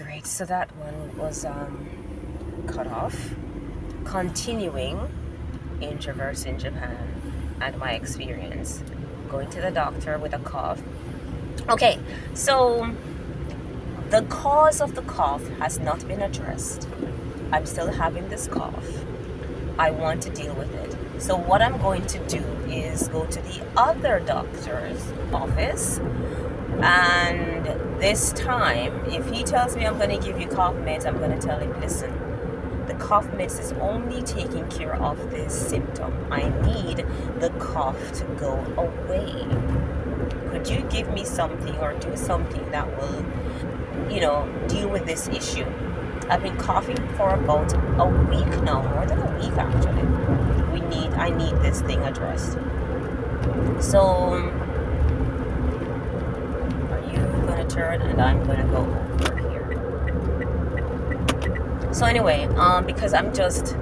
great. So that one was cut off. Continuing introverts in Japan and my experience going to the doctor with a cough. Okay, so the cause of the cough has not been addressed. I'm still having this cough. I want to deal with it. So what I'm going to do is go to the other doctor's office, and this time, if he tells me I'm going to give you cough meds, I'm going to tell him, listen, the cough meds is only taking care of this symptom. I need the cough to go away. Could you give me something or do something that will, deal with this issue? I've been coughing for about a week now, more than a week actually. I need this thing addressed. So, are you gonna turn and I'm gonna go over here? So anyway, because I'm just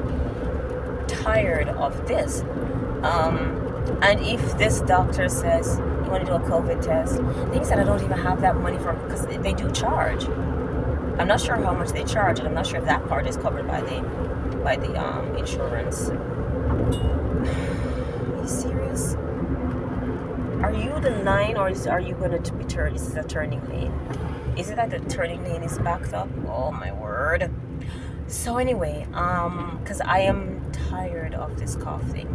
tired of this. And if this doctor says you want to do a COVID test, things that I don't even have that money for, because they do charge. I'm not sure how much they charge, and I'm not sure if that part is covered by the insurance. Are you serious? Are you the line, or are you going to be turned? Is this a turning lane? Is it that the turning lane is backed up? Oh my word. So anyway, because I am tired of this cough thing,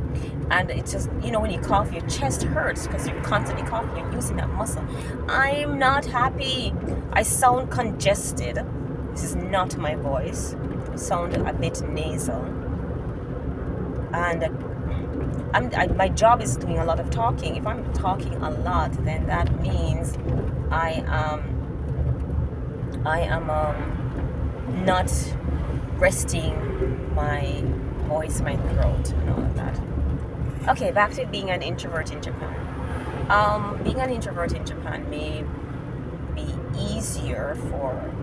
and it's just, when you cough, your chest hurts because you're constantly coughing, you're using that muscle. I'm not happy. I sound congested. This is not my voice. I sound a bit nasal, and my job is doing a lot of talking. If I'm talking a lot, then that means I am not resting my voice, my throat, and all of that. Okay, back to being an introvert in Japan. Being an introvert in Japan may be easier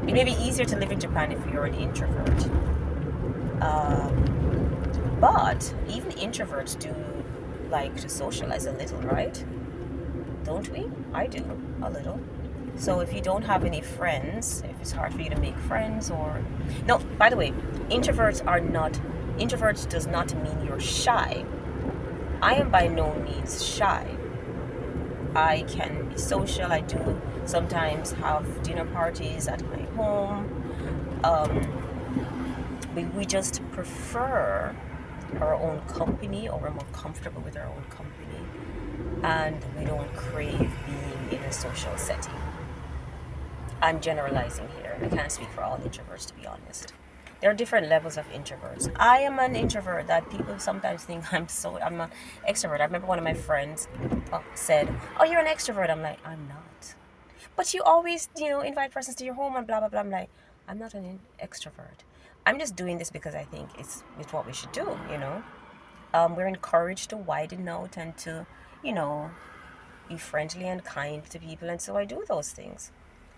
it may be easier to live in Japan if you're an introvert. But even introverts do like to socialize a little, right? Don't we? I do, a little. So if you don't have any friends, if it's hard for you to make friends, or... No, by the way, introverts does not mean you're shy. I am by no means shy. I can be social. I do sometimes have dinner parties at my home. We just prefer our own company, or we're more comfortable with our own company, and we don't crave being in a social setting. I'm generalizing here. I can't speak for all introverts, to be honest. There are different levels of introverts. I am an introvert that people sometimes think I'm an extrovert. I remember one of my friends said, "Oh, you're an extrovert." I'm like, "I'm not." "But you always, invite persons to your home and blah, blah, blah." I'm like, "I'm not an extrovert. I'm just doing this because I think it's what we should do, We're encouraged to widen out and to, be friendly and kind to people. And so I do those things.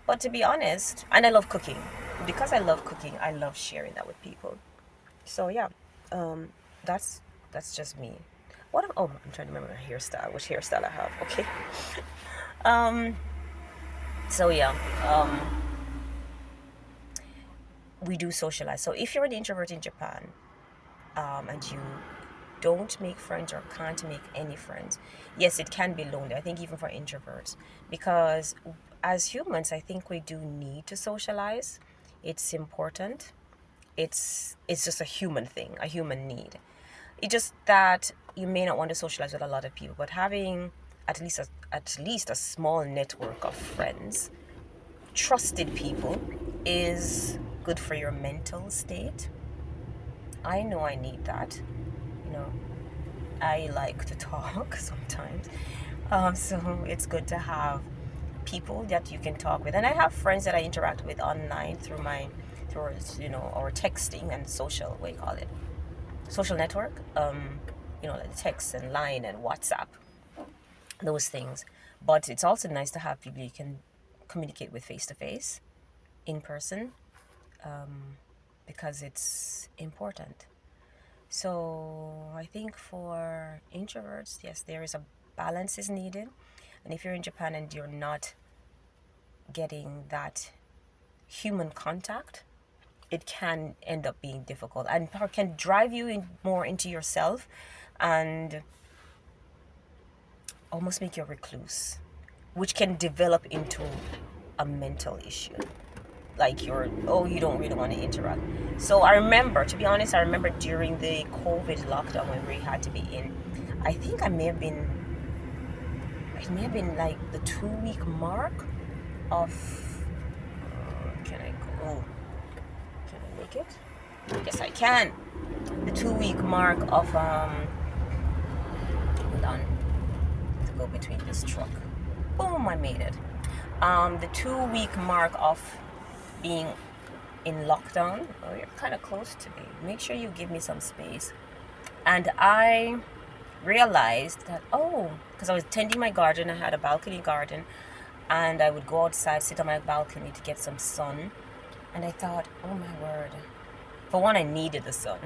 But to be honest, and I love cooking. Because I love cooking, I love sharing that with people. So yeah, that's just me. I'm trying to remember my hairstyle, which hairstyle I have. Okay. So yeah, we do socialize. So if you're an introvert in Japan, and you don't make friends or can't make any friends, yes, it can be lonely. I think even for introverts, because as humans, I think we do need to socialize. It's important. It's just a human thing, a human need. It's just that you may not want to socialize with a lot of people, but having at least a small network of friends, trusted people, is good for your mental state. I know I need that. I like to talk sometimes. So it's good to have people that you can talk with. And I have friends that I interact with online through our texting and social, what do you call it? Social network. Like text and Line and WhatsApp, those things. But it's also nice to have people you can communicate with face to face, in person, because it's important. So I think for introverts, yes, there is a balance is needed. And if you're in Japan and you're not getting that human contact, it can end up being difficult and can drive you more into yourself and almost make you a recluse, which can develop into a mental issue. Like you don't really want to interact. So I remember, to be honest, I remember during the COVID lockdown when we had to be in, I think it may have been like the 2 week mark of, can I go? Oh, can I make it? Yes, I can. The 2 week mark of, hold on, to go between this truck. Boom, I made it. The 2 week mark of being in lockdown. Oh, you're kind of close to me. Make sure you give me some space. And I realized that, because I was tending my garden, I had a balcony garden, and I would go outside, sit on my balcony to get some sun. And I thought, oh my word. For one, I needed the sun.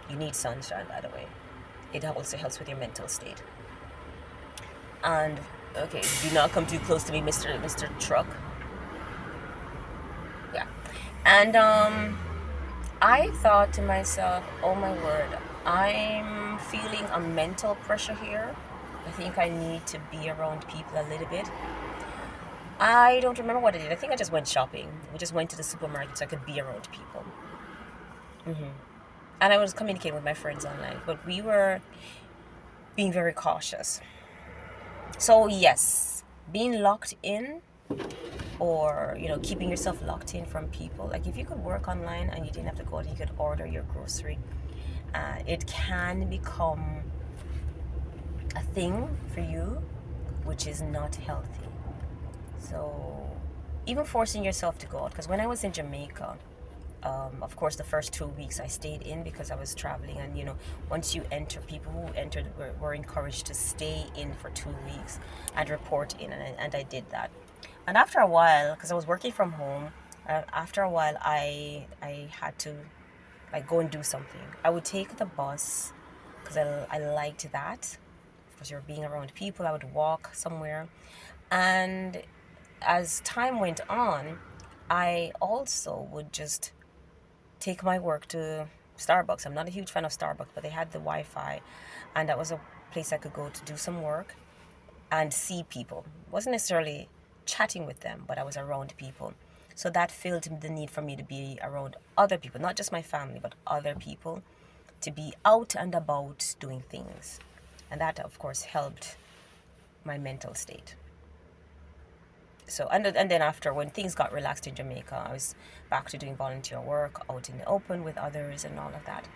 You need sunshine, by the way. It also helps with your mental state. And, okay, do not come too close to me, Mr. Truck. Yeah. And I thought to myself, oh my word, I'm feeling a mental pressure here. I think I need to be around people a little bit. I don't remember what I did. I think I just went shopping. We just went to the supermarket so I could be around people. And I was communicating with my friends online, but we were being very cautious. So yes, being locked in, or keeping yourself locked in from people, like if you could work online and you didn't have to go out, you could order your grocery, it can become a thing for you which is not healthy. So even forcing yourself to go out, because when I was in Jamaica, of course the first 2 weeks I stayed in because I was traveling, and once you enter, people who entered were encouraged to stay in for 2 weeks and report in, and I did that. And after a while, because I was working from home, after a while I had to like go and do something. I would take the bus because I liked that, because you're being around people. I would walk somewhere, and as time went on, I also would just take my work to Starbucks. I'm not a huge fan of Starbucks, but they had the Wi-Fi, and that was a place I could go to do some work and see people. It wasn't necessarily chatting with them, but I was around people. So that filled the need for me to be around other people, not just my family, but other people, to be out and about doing things. And that, of course, helped my mental state. So, and then after, when things got relaxed in Jamaica, I was back to doing volunteer work out in the open with others and all of that.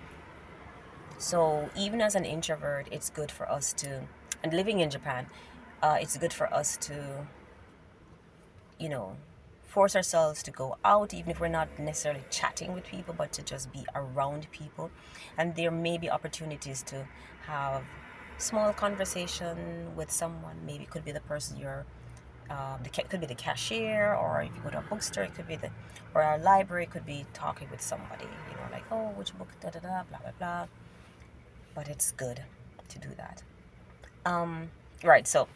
So even as an introvert, it's good for us to, and living in Japan, it's good for us to, force ourselves to go out, even if we're not necessarily chatting with people, but to just be around people. And there may be opportunities to have small conversation with someone. Maybe it could be the person you're, it could be the cashier, or if you go to a bookstore, it could be or our library, it could be talking with somebody, like, oh, which book, da da da, blah blah blah. But it's good to do that. Right, so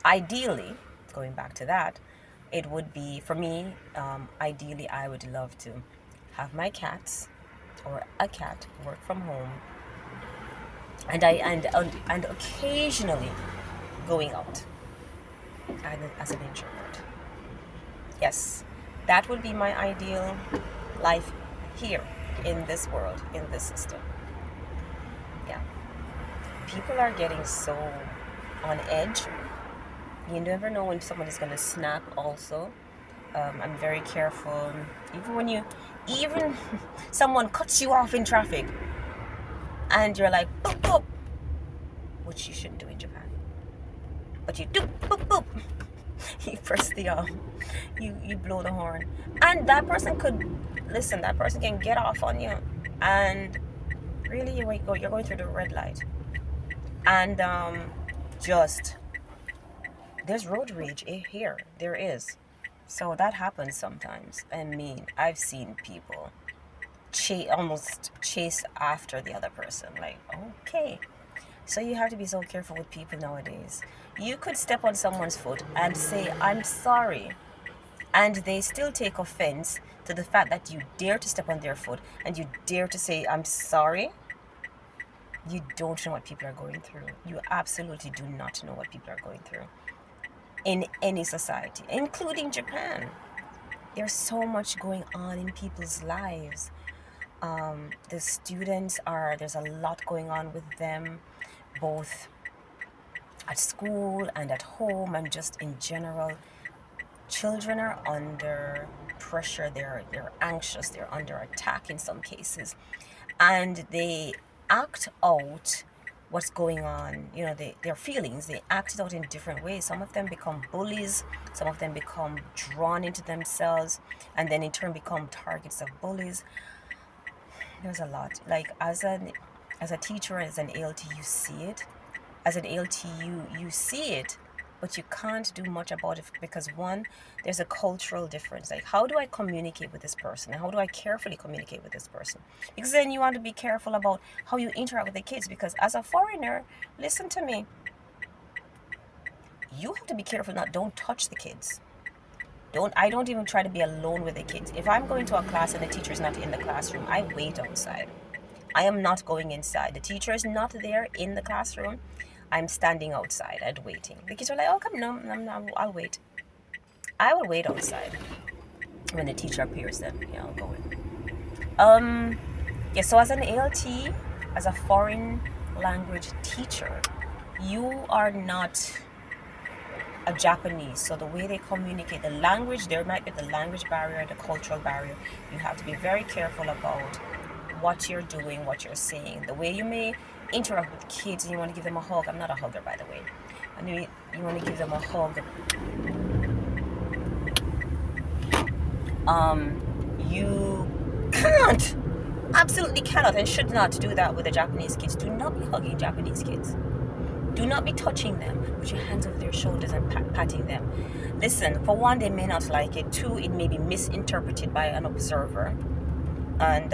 ideally, going back to that, it would be, for me, ideally I would love to have my cats or a cat work from home, and occasionally going out as an introvert. Yes, that would be my ideal life here in this world, in this system. Yeah. People are getting so on edge. You never know when someone is going to snap also. I'm very careful. Even someone cuts you off in traffic and you're like, boop, boop, which you shouldn't do in Japan. But you do, boop, boop. You press the, you blow the horn. And that person that person can get off on you. And really, you're going through the red light. And there's road rage here. There is. So that happens sometimes. I mean, I've seen people almost chase after the other person. Like, okay. So you have to be so careful with people nowadays. You could step on someone's foot and say, I'm sorry. And they still take offense to the fact that you dare to step on their foot and you dare to say, I'm sorry. You don't know what people are going through. You absolutely do not know what people are going through in any society, including Japan. There's so much going on in people's lives. The students there's a lot going on with them, both at school and at home and just in general. Children are under pressure, they're anxious, they're under attack in some cases, and they act out what's going on, their feelings. They act it out in different ways. Some of them become bullies, some of them become drawn into themselves, and then in turn become targets of bullies. There's a lot. Like as a teacher, as an ALT, you see it. As an ALT, you see it, but you can't do much about it because one, there's a cultural difference. Like, how do I communicate with this person? How do I carefully communicate with this person? Because then you want to be careful about how you interact with the kids, because as a foreigner, listen to me, you have to be careful. Don't touch the kids. I don't even try to be alone with the kids. If I'm going to a class and the teacher's not in the classroom, I wait outside. I am not going inside. The teacher is not there in the classroom. I'm standing outside and waiting. The kids are like, oh, come, no, I'll wait. I will wait outside. When the teacher appears, then yeah, I'll go in. Yeah, so as an ALT, as a foreign language teacher, you are not a Japanese. So the way they communicate, the language, there might be the language barrier, the cultural barrier. You have to be very careful about what you're doing, what you're saying, the way you may interact with kids, and you want to give them a hug. I'm not a hugger, by the way. And you want to give them a hug. You cannot, absolutely cannot, and should not do that with the Japanese kids. Do not be hugging Japanese kids. Do not be touching them. Put your hands over their shoulders and patting them. Listen, for one, they may not like it. Two, it may be misinterpreted by an observer. And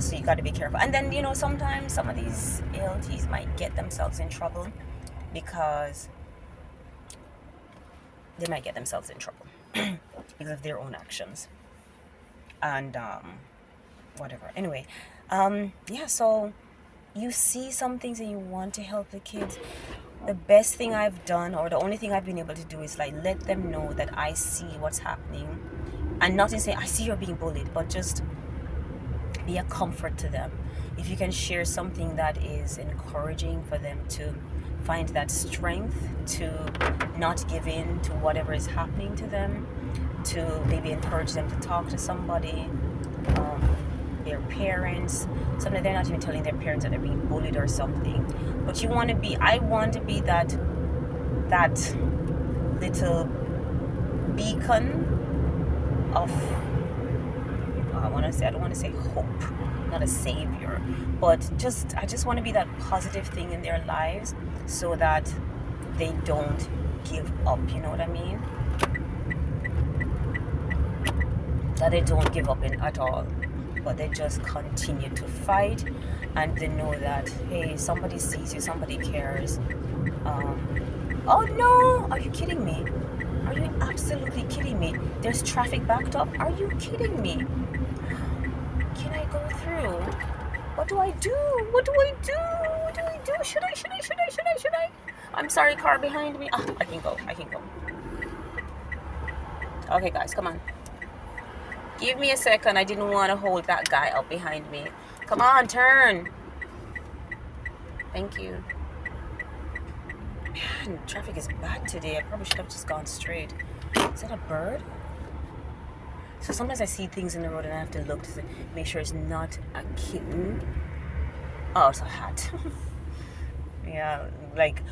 so you got to be careful. And then, sometimes some of these ALTs might get themselves in trouble because because of their own actions and whatever. Anyway, so you see some things and you want to help the kids. The best thing I've done, or the only thing I've been able to do, is like let them know that I see what's happening, and not in saying I see you're being bullied, but just be a comfort to them. If you can share something that is encouraging for them to find that strength to not give in to whatever is happening to them, to maybe encourage them to talk to somebody, their parents. Sometimes they're not even telling their parents that they're being bullied or something. But I want to be that little beacon of, I don't want to say hope, not a savior, but I just want to be that positive thing in their lives so that they don't give up, you know what I mean? That they don't give up at all, but they just continue to fight, and they know that, hey, somebody sees you, somebody cares. Oh no, are you kidding me? Are you absolutely kidding me? There's traffic backed up. Are you kidding me? Can I go through? What do I do? Should I? I'm sorry, car behind me. I can go. Okay, guys, come on. Give me a second. I didn't want to hold that guy up behind me. Come on, turn. Thank you. Man, traffic is bad today. I probably should have just gone straight. Is that a bird? So sometimes I see things in the road and I have to look to make sure it's not a kitten. Oh, it's a hat. Yeah, like,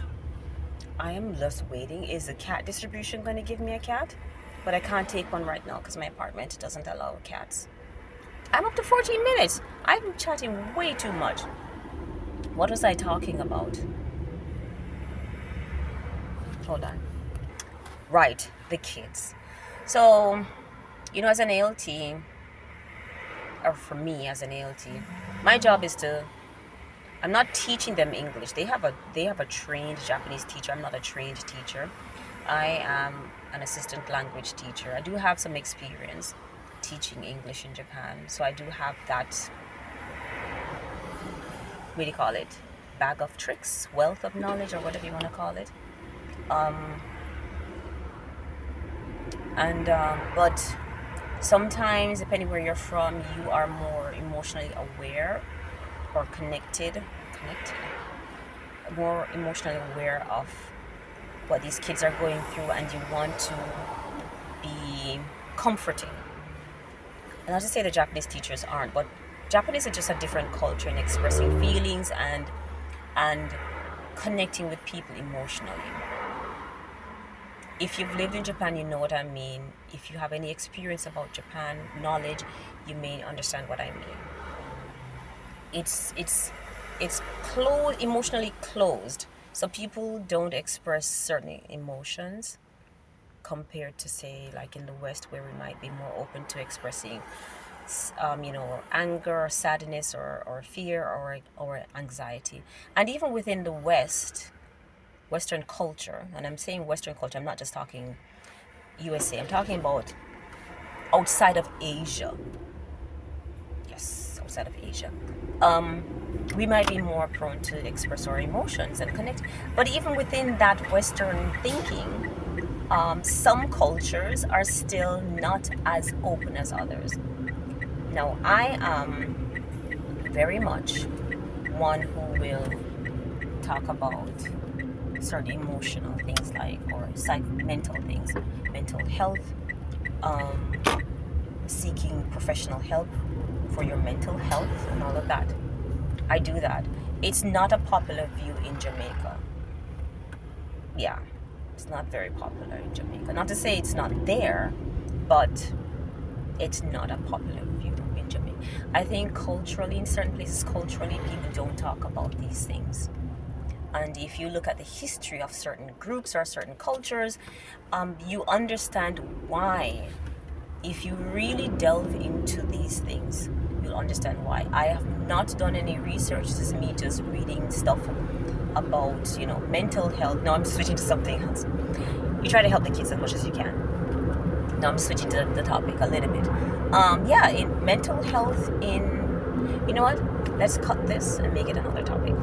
I am just waiting. Is the cat distribution going to give me a cat? But I can't take one right now because my apartment doesn't allow cats. I'm up to 14 minutes. I'm chatting way too much. What was I talking about? Hold on. Right, the kids. So, as an ALT, or for me as an ALT, my job is I'm not teaching them English. They have a trained Japanese teacher. I'm not a trained teacher. I am an assistant language teacher. I do have some experience teaching English in Japan, so I do have that, what do you call it? Bag of tricks, wealth of knowledge, or whatever you want to call it. Um, but sometimes, depending where you're from, you are more emotionally aware or connected, more emotionally aware of what these kids are going through, and you want to be comforting. And not to say the Japanese teachers aren't, but Japanese are just a different culture in expressing feelings and connecting with people emotionally. If you've lived in Japan, you know what I mean. If you have any experience about Japan knowledge, you may understand what I mean. It's closed, emotionally closed, so people don't express certain emotions compared to, say, like in the West, where we might be more open to expressing anger, sadness, or fear, or anxiety. And even within the Western culture, and I'm saying Western culture, I'm not just talking USA, I'm talking about outside of Asia. Yes, outside of Asia. We might be more prone to express our emotions and connect. But even within that Western thinking, some cultures are still not as open as others. Now, I am very much one who will talk about certain emotional things, like, or mental things, mental health, um, seeking professional help for your mental health and all of that. I do that. It's not a popular view in Jamaica. Yeah, it's not very popular in Jamaica. Not to say it's not there, but it's not a popular view in Jamaica. I think culturally, in certain places, culturally, people don't talk about these things. And if you look at the history of certain groups or certain cultures, you understand why. If you really delve into these things, you'll understand why. I have not done any research. This is me just reading stuff about, mental health. Now I'm switching to something else. You try to help the kids as much as you can. Now I'm switching to the topic a little bit. In mental health, you know what? Let's cut this and make it another topic.